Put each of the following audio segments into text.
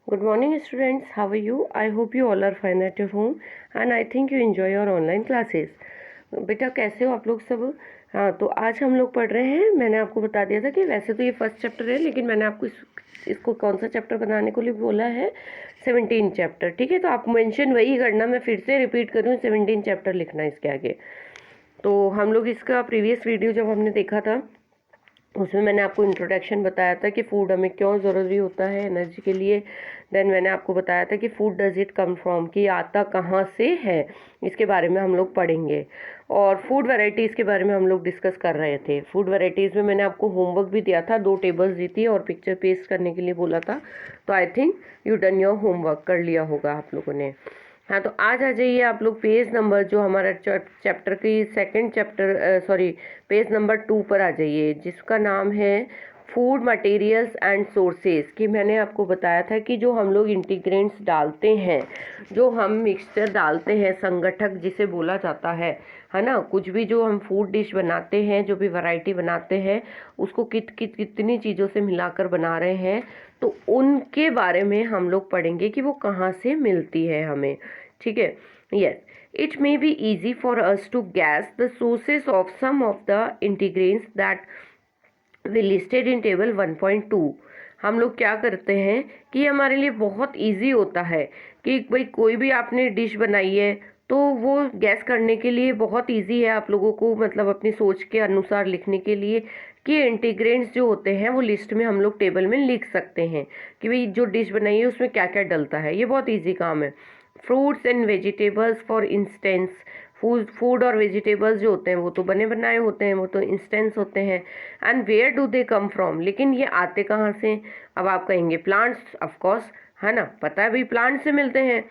Good morning, students. How are you? I hope you all are fine at your home and I think you enjoy your online classes. बेटा कैसे हो आप लोग सब? हाँ, तो आज हम लोग पढ़ रहे हैं। मैंने आपको बता दिया था कि वैसे तो ये फर्स्ट चैप्टर है, लेकिन मैंने आपको इसको कौन सा चैप्टर बनाने को लिए बोला है, 17 चैप्टर। ठीक है, तो आप मेंशन वही करना, मैं फिर से रिपीट करूँ, 17 चैप्टर लिखना इसके आगे। तो हम लोग इसका प्रीवियस वीडियो जब हमने देखा था, उसमें मैंने आपको इंट्रोडक्शन बताया था कि फ़ूड हमें क्यों ज़रूरी होता है एनर्जी के लिए। देन मैंने आपको बताया था कि food does it come from, कि आता कहाँ से है, इसके बारे में हम लोग पढ़ेंगे। और फूड वैरायटीज़ के बारे में हम लोग डिस्कस कर रहे थे। फूड वैरायटीज़ में मैंने आपको होमवर्क भी दिया था, 2 टेबल्स दी थी और पिक्चर पेस्ट करने के लिए बोला था। तो I think you done your homework, कर लिया होगा आप लोगों ने। हाँ, तो आज आ जाइए आप लोग पेज नंबर, जो हमारा चैप्टर की सेकंड चैप्टर पेज नंबर 2 पर आ जाइए, जिसका नाम है फूड मटेरियल्स एंड सोर्सेज। कि मैंने आपको बताया था कि जो हम लोग इंटीग्रेंट्स डालते हैं, जो हम मिक्सचर डालते हैं, संगठक जिसे बोला जाता है ना, कुछ भी जो हम फूड डिश बनाते हैं, जो भी वैरायटी बनाते हैं, उसको कितनी चीज़ों से मिलाकर बना रहे हैं, तो उनके बारे में हम लोग पढ़ेंगे कि वो कहाँ से मिलती है हमें। ठीक है, yes, it may be easy for us to guess the sources of some of the ingredients that we listed in table 1.2। हम लोग क्या करते हैं कि हमारे लिए बहुत इजी होता है कि भाई कोई भी आपने डिश बनाई है तो वो गैस करने के लिए बहुत इजी है आप लोगों को, मतलब अपनी सोच के अनुसार लिखने के लिए, कि इंटीग्रेंट्स जो होते हैं वो लिस्ट में हम लोग टेबल में लिख सकते हैं कि भाई जो डिश बनाई है उसमें क्या क्या डलता है। ये बहुत ईजी काम है। Fruits and vegetables for instance, food और वेजिटेबल्स जो होते हैं वो तो बने बनाए होते हैं, वो तो इंस्टेंस होते हैं। And where do they come from, लेकिन ये आते कहाँ से? अब आप कहेंगे प्लांट्स, ऑफ कोर्स, है ना, पता है भाई प्लांट से मिलते हैं।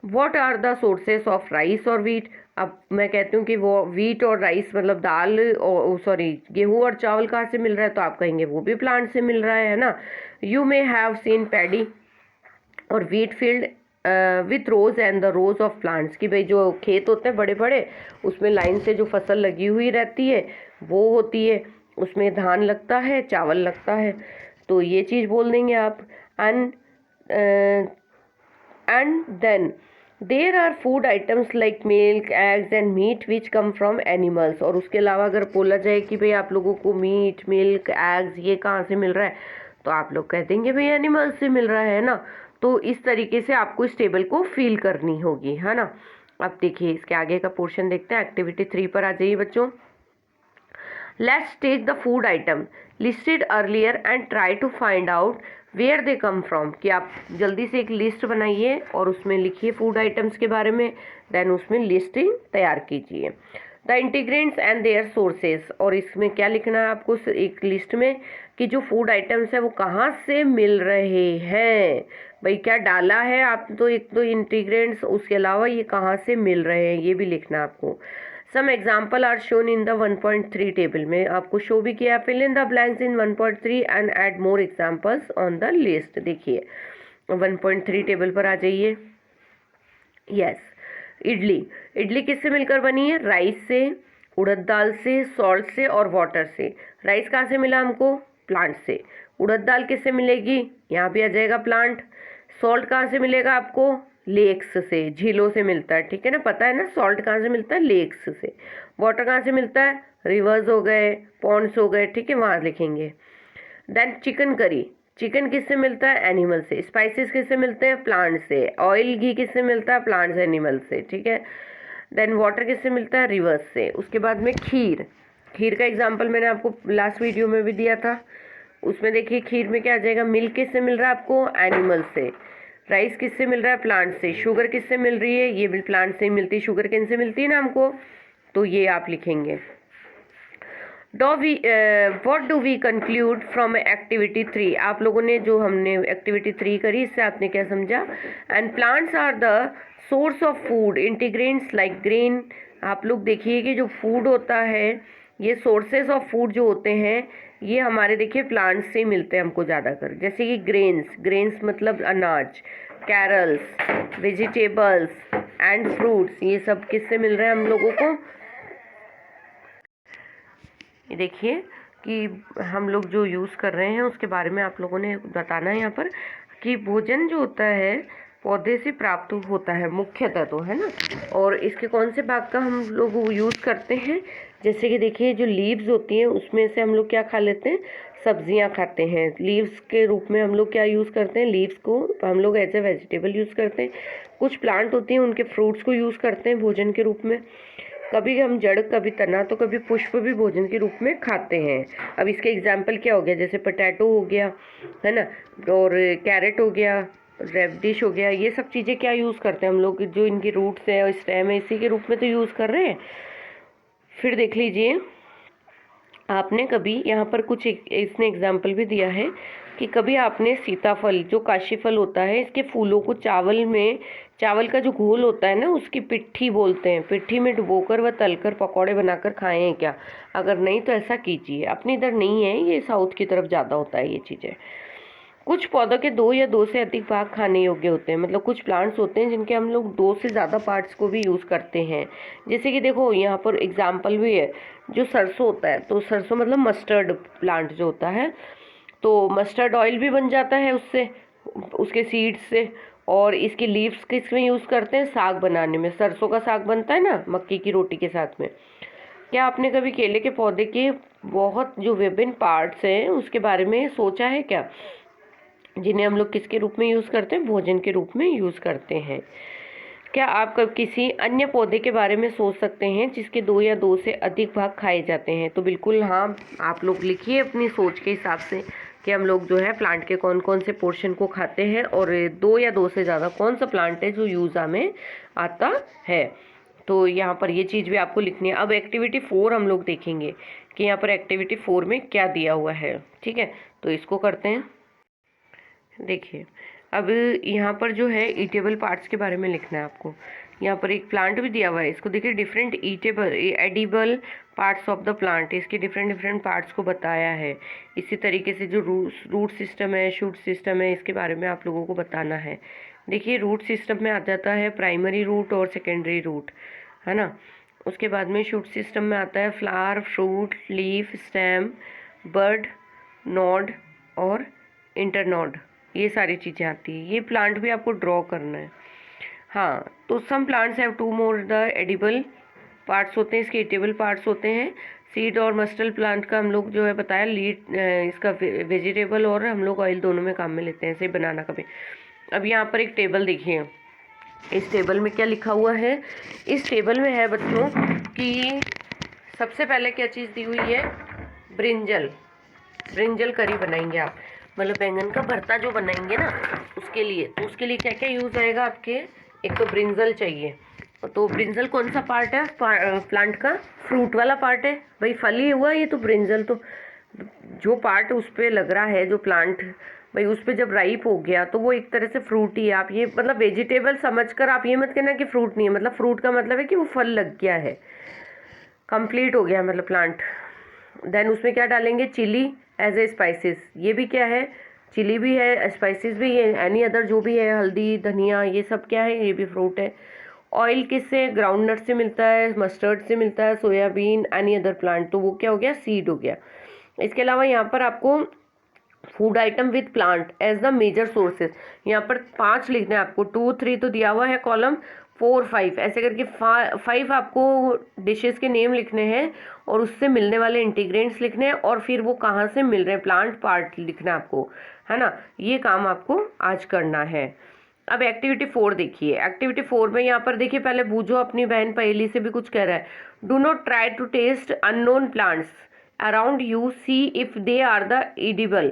What are the sources of rice और वीट? अब मैं कहती हूँ कि वो वीट और राइस मतलब दाल और सॉरी गेहूँ और चावल कहाँ से मिल रहा है? तो आप कहेंगे वो भी प्लांट से मिल रहा है ना। You may have seen paddy और wheat field with rows and the rows of plants, कि भाई जो खेत होते हैं बड़े बड़े, उसमें लाइन से जो फसल लगी हुई रहती है वो होती है, उसमें धान लगता है, चावल लगता है। तो ये चीज़ बोल देंगे आप। And and then there are food items like milk, eggs and meat which come from animals. और उसके अलावा अगर बोला जाए कि भाई आप लोगों को मीट, मिल्क, एग्स ये कहाँ से मिल रहा है, तो आप लोग कह देंगे भाई एनिमल्स से मिल रहा है ना। तो इस तरीके से आपको इस टेबल को फिल करनी होगी, है ना। अब देखिए इसके आगे का पोर्शन देखते हैं। एक्टिविटी 3 पर आ जाइए बच्चों। Let's take the food item listed earlier and try to find out where they come from. कि आप जल्दी से एक लिस्ट बनाइए और उसमें लिखिए फूड आइटम्स के बारे में, देन उसमें लिस्टिंग तैयार कीजिए। द इंटीग्रेंट्स एंड देयर सोर्सेस, और इसमें क्या लिखना है आपको एक लिस्ट में, कि जो फूड आइटम्स है वो कहाँ से मिल रहे हैं, भाई क्या डाला है आप तो एक दो इंटीग्रेंट्स, उसके अलावा ये कहाँ से मिल रहे हैं ये भी लिखना आपको। Some example are shown in the 1.3 table में आपको शो भी किया। Fill in the blanks in 1.3 and add more examples on the list. देखिए 1.3 टेबल पर आ जाइए। यस, इडली, इडली किससे मिलकर बनी है? राइस से, उड़द दाल से, सॉल्ट से और वाटर से। राइस कहाँ से मिला हमको? प्लांट से। उड़द दाल किससे मिलेगी? यहाँ भी आ जाएगा प्लांट। सॉल्ट कहाँ से मिलेगा आपको? लेक्स से, झीलों से मिलता है, ठीक है ना, पता है ना सॉल्ट कहाँ से मिलता है? लेक्स से। वाटर कहाँ से मिलता है? रिवर्स हो गए, पॉन्ड्स हो गए, ठीक है, वहाँ लिखेंगे। देन चिकन करी, चिकन किससे मिलता है? एनिमल से। स्पाइसेस किससे मिलते हैं? प्लांट से। ऑयल घी किससे मिलता है? प्लांट से, एनिमल से, ठीक है। देन वाटर किससे मिलता है? रिवर्स से। उसके बाद में खीर, खीर का एग्जांपल मैंने आपको लास्ट वीडियो में भी दिया था। उसमें देखिए खीर में क्या आ जाएगा? मिल्क किससे मिल रहा है आपको? एनिमल से। राइस किससे मिल रहा है? प्लांट से। शुगर किससे मिल रही है? ये भी प्लांट से ही मिलती है। शुगर किन से मिलती है ना हमको, तो ये आप लिखेंगे। What do we conclude from activity 3? आप लोगों ने जो हमने एक्टिविटी 3 करी, इससे आपने क्या समझा? And plants are the source of food ingredients like grain. आप लोग देखिए कि जो फूड होता है, ये सोर्सेज ऑफ फूड जो होते हैं ये हमारे देखिए प्लांट्स से ही मिलते हैं हमको ज़्यादातर। जैसे कि ग्रेन्स, ग्रेन्स मतलब अनाज, कैरल्स, वेजिटेबल्स एंड फ्रूट्स, ये सब किससे मिल रहे हैं हम लोगों को? ये देखिए कि हम लोग जो यूज़ कर रहे हैं उसके बारे में आप लोगों ने बताना है यहाँ पर, कि भोजन जो होता है पौधे से प्राप्त होता है मुख्यतः, तो है ना। और इसके कौन से भाग का हम लोग यूज़ करते हैं, जैसे कि देखिए जो लीव्स होती हैं उसमें से हम लोग क्या खा लेते हैं, सब्जियां खाते हैं। लीव्स के रूप में हम लोग क्या यूज़ करते हैं, लीव्स को हम लोग एज ए वेजिटेबल यूज़ करते हैं। कुछ प्लांट होती हैं उनके फ्रूट्स को यूज़ करते हैं भोजन के रूप में। कभी हम जड़, कभी तना, तो कभी पुष्प भी भोजन के रूप में खाते हैं। अब इसके एग्जाम्पल क्या हो गया, जैसे पोटैटो हो गया, है ना, और कैरेट हो गया, रेडिश हो गया, ये सब चीज़ें क्या यूज़ करते हैं हम लोग, जो इनकी रूट्स है और स्टेम है इसी के रूप में तो यूज़ कर रहे हैं। फिर देख लीजिए, आपने कभी यहाँ पर कुछ इसने एग्जाम्पल भी दिया है कि कभी आपने सीताफल, जो काशी फल होता है, इसके फूलों को चावल का जो घोल होता है ना, उसकी पिट्ठी बोलते हैं, पिट्ठी में डुबोकर व तलकर पकौड़े बनाकर खाए हैं क्या? अगर नहीं तो ऐसा कीजिए। अपनी इधर नहीं है, ये साउथ की तरफ ज़्यादा होता है ये चीज़ें। कुछ पौधों के 2 या 2 से अधिक भाग खाने योग्य होते हैं, मतलब कुछ प्लांट्स होते हैं जिनके हम लोग 2 से ज़्यादा पार्ट्स को भी यूज़ करते हैं। जैसे कि देखो यहाँ पर एग्जाम्पल भी है, जो सरसों होता है, तो सरसों मतलब मस्टर्ड प्लांट जो होता है, तो मस्टर्ड ऑयल भी बन जाता है उससे, उसके सीड्स से। और इसकी लीव्स किस में यूज़ करते हैं, साग बनाने में। सरसों का साग बनता है ना मक्की की रोटी के साथ में। क्या आपने कभी केले के पौधे के बहुत जो विभिन्न पार्ट्स हैं उसके बारे में सोचा है क्या, जिन्हें हम लोग किसके रूप में यूज़ करते हैं, भोजन के रूप में यूज़ करते हैं? क्या आप कब किसी अन्य पौधे के बारे में सोच सकते हैं जिसके 2 या 2 से अधिक भाग खाए जाते हैं? तो बिल्कुल हाँ, आप लोग लिखिए अपनी सोच के हिसाब से कि हम लोग जो है प्लांट के कौन कौन से पोर्शन को खाते हैं, और 2 या 2 से ज़्यादा कौन सा प्लांट है जो यूज़ में आता है। तो यहाँ पर ये चीज़ भी आपको लिखनी है। अब एक्टिविटी 4 हम लोग देखेंगे कि यहाँ पर एक्टिविटी 4 में क्या दिया हुआ है। ठीक है, तो इसको करते हैं। देखिए, अब यहाँ पर जो है ईटेबल पार्ट्स के बारे में लिखना है आपको। यहाँ पर एक प्लांट भी दिया हुआ है, इसको देखिए, different eatable edible parts of the plant, इसके डिफरेंट डिफरेंट पार्ट्स को बताया है। इसी तरीके से जो रूट सिस्टम है, शूट सिस्टम है, इसके बारे में आप लोगों को बताना है। देखिए, रूट सिस्टम में आ जाता है प्राइमरी रूट और सेकेंडरी रूट, है ना। उसके बाद में शूट सिस्टम में आता है फ्लावर, फ्रूट, लीफ, स्टेम, बड, नोड और इंटरनोड, ये सारी चीज़ें आती हैं। ये प्लांट भी आपको ड्रॉ करना है। हाँ, तो some plants have 2 more the edible parts होते हैं, इसके ईटेबल पार्ट्स होते हैं। सीड और मस्टल प्लांट का हम लोग जो है बताया, लीड इसका वेजिटेबल और हम लोग ऑयल दोनों में काम में लेते हैं, जैसे बनाना का भी। अब यहाँ पर एक टेबल देखिए, इस टेबल में क्या लिखा हुआ है। इस टेबल में है बच्चों कि सबसे पहले क्या चीज़ दी हुई है, ब्रिंजल। ब्रिंजल करी बनाएंगे आप, मतलब बैंगन का भरता जो बनाएंगे ना उसके लिए। तो उसके लिए क्या क्या यूज़ आएगा आपके, एक तो ब्रिंजल चाहिए। तो ब्रिंजल कौन सा पार्ट है प्लांट का, फ्रूट वाला पार्ट है भाई, फल ही हुआ ये तो ब्रिंजल। तो जो पार्ट उस पर लग रहा है, जो प्लांट भाई उस पर जब राइप हो गया तो वो एक तरह से फ्रूट ही है। आप ये मतलब वेजिटेबल समझकर आप ये मत कहना कि फ्रूट नहीं है, मतलब फ्रूट का मतलब है कि वो फल लग गया है, कंप्लीट हो गया मतलब प्लांट। देन उसमें क्या डालेंगे, चिली एज ए स्पाइसेस, ये भी क्या है, चिली भी है, स्पाइसेस भी है, एनी अदर जो भी है, हल्दी, धनिया, ये सब क्या है, ये भी फ्रूट है। ऑयल किससे, ग्राउंडनट से मिलता है, मस्टर्ड से मिलता है, सोयाबीन, एनी अदर प्लांट, तो वो क्या हो गया, सीड हो गया। इसके अलावा यहाँ पर आपको food item with plant as the major sources, यहाँ पर 5 लिखना है आपको, 2, 3 तो दिया हुआ है कॉलम, 4, 5 ऐसे करके 5 आपको डिशेस के नेम लिखने हैं और उससे मिलने वाले इंटीग्रेंट्स लिखने हैं, और फिर वो कहाँ से मिल रहे हैं, प्लांट पार्ट लिखना है आपको, है ना। ये काम आपको आज करना है। अब एक्टिविटी 4 देखिए। एक्टिविटी 4 में यहाँ पर देखिए, पहले बूझो अपनी बहन पहेली से भी कुछ कह रहा है। Do not try to taste unknown plants around you, see if they are the edible,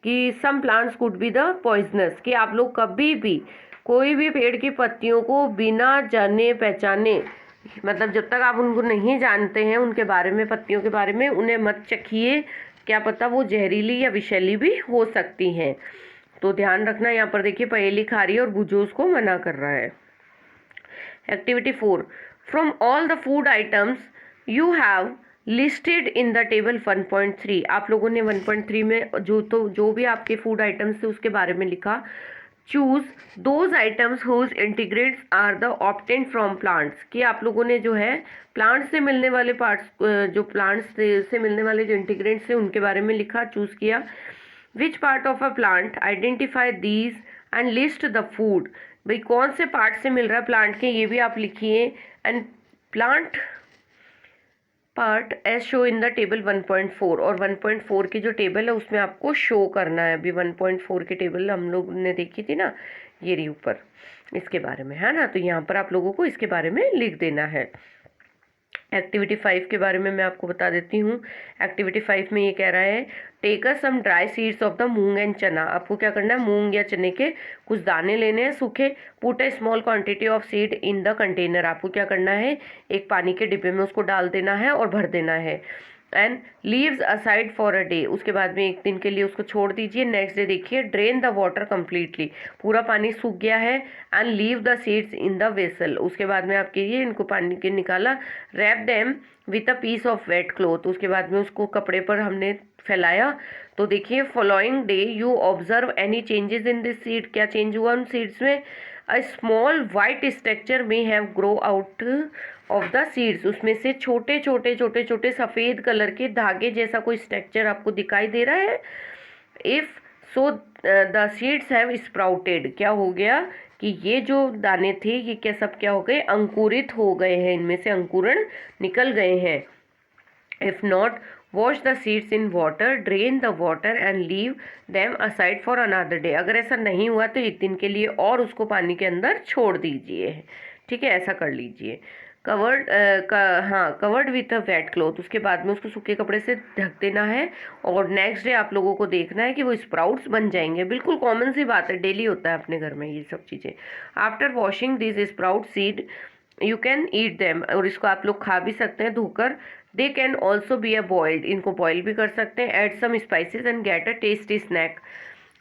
कि some plants could be the poisonous, कि आप लोग कभी भी कोई भी पेड़ की पत्तियों को बिना जाने पहचाने, मतलब जब तक आप उनको नहीं जानते हैं उनके बारे में, पत्तियों के बारे में, उन्हें मत चखिए, क्या पता वो जहरीली या विषैली भी हो सकती हैं। तो ध्यान रखना, यहाँ पर देखिए पहेली खा रही है और बुझो उसको मना कर रहा है। Activity 4, from all the food items you have listed in the table 1.3, आप लोगों ने 1.3 में जो भी आपके फूड आइटम्स थे उसके बारे में लिखा। Choose those items whose ingredients are the obtained from plants, कि आप लोगों ने जो है प्लांट से मिलने वाले पार्ट्स, जो प्लांट्स से मिलने वाले जो इंटीग्रेंट्स थे उनके बारे में लिखा, चूज किया। Which part of a plant identify these and list the food, भाई कौन से पार्ट से मिल रहा है प्लांट के ये भी आप लिखिए। And plant part as show in the table 1.4, और 1.4 की जो टेबल है उसमें आपको शो करना है। अभी 1.4 की टेबल हम लोग ने देखी थी ना, ये रही ऊपर, इसके बारे में है ना। तो यहाँ पर आप लोगों को इसके बारे में लिख देना है। एक्टिविटी 5 के बारे में मैं आपको बता देती हूँ। एक्टिविटी 5 में ये कह रहा है take a some dry seeds of the moong and chana. आपको क्या करना है, मूंग या चने के कुछ दाने लेने हैं सूखे। Put A small quantity of seed in the container, आपको क्या करना है, एक पानी के डिब्बे में उसको डाल देना है और भर देना है। And leaves aside for a day, उसके बाद में एक दिन के लिए उसको छोड़ दीजिए। नेक्स्ट डे देखिए ड्रेन द वाटर कम्प्लीटली, पूरा पानी सूख गया है। And leave the seeds in the vessel, उसके बाद में आप कीजिए इनको पानी के निकाला। Wrap them with a piece of wet cloth, उसके बाद में उसको कपड़े पर हमने फैलाया। तो देखिए following day you observe any changes in this seed, क्या चेंज हुआ उन सीड्स में। अ स्मॉल वाइट स्ट्रक्चर में have grow out of the seeds, उसमें से छोटे छोटे छोटे छोटे सफ़ेद कलर के धागे जैसा कोई स्ट्रक्चर आपको दिखाई दे रहा है। If so the seeds have sprouted, क्या हो गया कि ये जो दाने थे ये क्या सब क्या हो गए, अंकुरित हो गए हैं, इनमें से अंकुरण निकल गए हैं। If not wash the seeds in water, drain the water and leave them aside for another day, अगर ऐसा नहीं हुआ तो एक दिन के लिए और उसको पानी के अंदर छोड़ दीजिए। ठीक है, ऐसा कर लीजिए। Covered covered with a wet cloth, उसके बाद में उसको सूखे कपड़े से ढक देना है। और नेक्स्ट डे आप लोगों को देखना है कि वो स्प्राउट्स बन जाएंगे। बिल्कुल कॉमन सी बात है, डेली होता है अपने घर में ये सब चीज़ें। After washing this sprout seed you can eat them, और इसको आप लोग खा भी सकते हैं धोकर। They can also be a boiled, इनको बॉयल भी कर सकते हैं। Add some spices and get a tasty snack,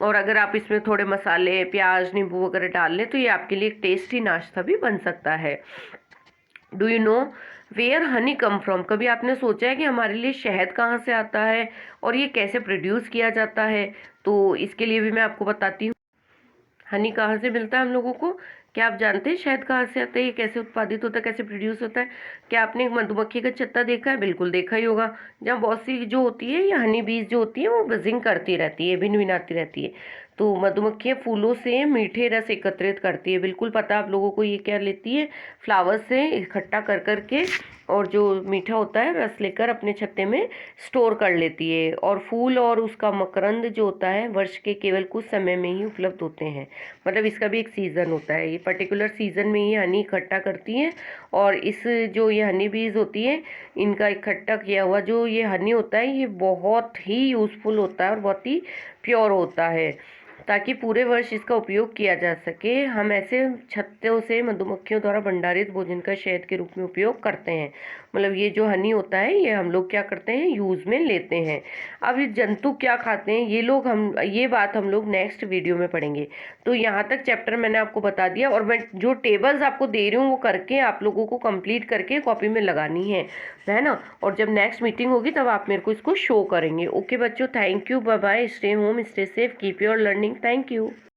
और अगर आप इसमें थोड़े मसाले प्याज नींबू वगैरह डाल लें तो ये आपके लिए एक टेस्टी नाश्ता भी बन सकता है। Do you know where honey come from, कभी आपने सोचा है कि हमारे लिए शहद कहाँ से आता है और ये कैसे प्रोड्यूस किया जाता है। तो इसके लिए भी मैं आपको बताती हूँ हनी कहाँ से मिलता है हम लोगों को। क्या आप जानते हैं शहद कहाँ से आता है, ये कैसे उत्पादित होता है, कैसे प्रोड्यूस होता है। क्या आपने एक मधुमक्खी का छत्ता देखा है, बिल्कुल देखा ही होगा, जहाँ बहुत सी जो होती है या हनी बीज जो होती है वो बजिंग करती रहती है, भिनभिनाती रहती है। तो मधुमक्खियाँ फूलों से मीठे रस एकत्रित करती है, बिल्कुल पता है आप लोगों को, ये क्या लेती है, फ्लावर्स से इकट्ठा कर कर के, और जो मीठा होता है रस लेकर अपने छत्ते में स्टोर कर लेती है। और फूल और उसका मकरंद जो होता है वर्ष के केवल कुछ समय में ही उपलब्ध होते हैं, मतलब इसका भी एक सीज़न होता है, ये पर्टिकुलर सीज़न में ये हनी इकट्ठा करती हैं। और इस जो ये हनी बीज होती है इनका इकट्ठा किया हुआ जो ये हनी होता है ये बहुत ही यूज़फुल होता है और बहुत ही प्योर होता है, ताकि पूरे वर्ष इसका उपयोग किया जा सके। हम ऐसे छत्तों से मधुमक्खियों द्वारा भंडारित भोजन का शहद के रूप में उपयोग करते हैं। मतलब ये जो हनी होता है ये हम लोग क्या करते हैं, यूज़ में लेते हैं। अब ये जंतु क्या खाते हैं ये लोग, हम ये बात हम लोग नेक्स्ट वीडियो में पढ़ेंगे। तो यहाँ तक चैप्टर मैंने आपको बता दिया, और मैं जो टेबल्स आपको दे रही हूँ वो करके आप लोगों को कंप्लीट करके कॉपी में लगानी है ना। और जब नेक्स्ट मीटिंग होगी तब आप मेरे को इसको शो करेंगे। ओके बच्चों, thank you, bye bye, stay home, stay safe, keep your learning, thank you.